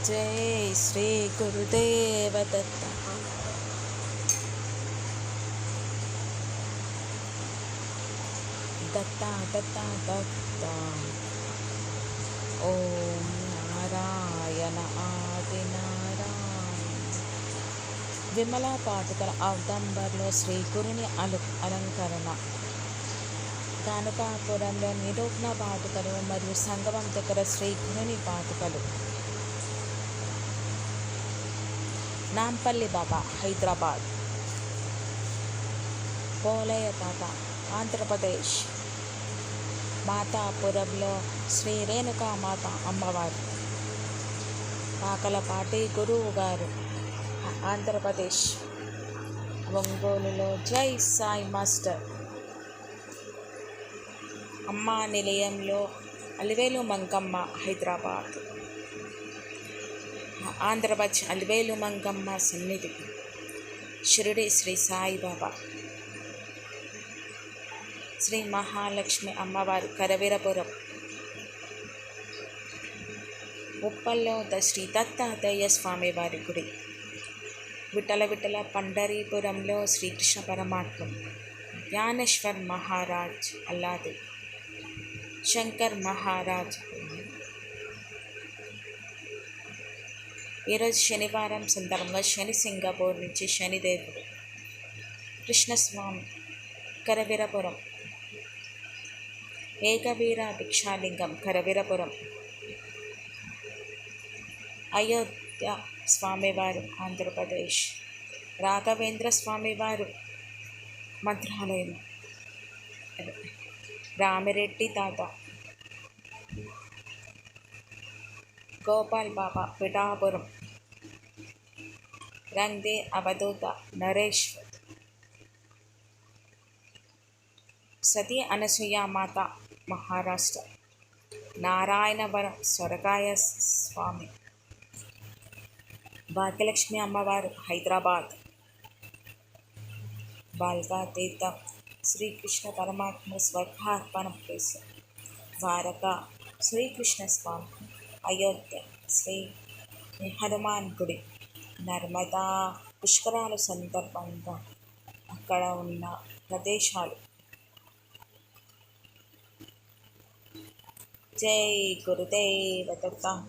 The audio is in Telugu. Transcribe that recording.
जय श्री गुरुदेव दत्त। दत्ता दत्ता दत्ता। ओम नारायण आदि नारायण। విమలా పాటుకల అవదంబర్లో శ్రీ గురుని అలంకరణ. గానకాపురంలో నిరూపణ పాటుకలు మరియు సంగమం దగ్గర శ్రీ గురుని పాటుకలు. నాంపల్లి బాబా హైదరాబాద్. పోలయ్య తాత ఆంధ్రప్రదేశ్. మాతాపురంలో శ్రీ రేణుకామాత అమ్మవారు. పాకలపాటి గురువు గారు ఆంధ్రప్రదేశ్. ఒంగోలులో జై సాయి మాస్టర్. అమ్మా నిలయంలో అలివేలు మంగమ్మ హైదరాబాద్. ఆంధ్రప్రదేశ్ అలివేలు మంగమ్మ సన్నిధి షిరిడి శ్రీ సాయిబాబా. శ్రీ మహాలక్ష్మి అమ్మవారు కరవీరపురం. ఉప్పల్లో శ్రీ దత్తాత్రేయ స్వామి వారి గుడి. విఠల పండరీపురంలో శ్రీకృష్ణ పరమాత్మ. జ్ఞానేశ్వర్ మహారాజ్ అల్లాది. శంకర్ మహారాజ్. ఈరోజు శనివారం సందర్భంగా శని సింగపూర్ నుంచి శనిదేవుడు. కృష్ణస్వామి కరవీరపురం. ఏకవీర భిక్షాలింగం కరవీరపురం. అయోధ్య స్వామివారు ఆంధ్రప్రదేశ్. రాఘవేంద్ర స్వామివారు మంత్రాలయం. రామిరెడ్డి తాత. గోపాల్ బాబా పిఠాపురం. రంగ్దే అవధూత నరేష్. సతీ అనసూయామాత మహారాష్ట్ర. నారాయణవరం సొరకాయ స్వామి. భాగ్యలక్ష్మి అమ్మవారు హైదరాబాద్. బాల్కాతీర్థం శ్రీకృష్ణ పరమాత్మ స్వర్గార్పణం ప్లేస్. ద్వారకా శ్రీకృష్ణ స్వామి. అయోధ్య శ్రీ హనుమాన్ గుడి. నర్మదా పుష్కరాల సందర్భంగా అక్కడ ఉన్న ప్రదేశాలు. జై గురుదేవ దత్త.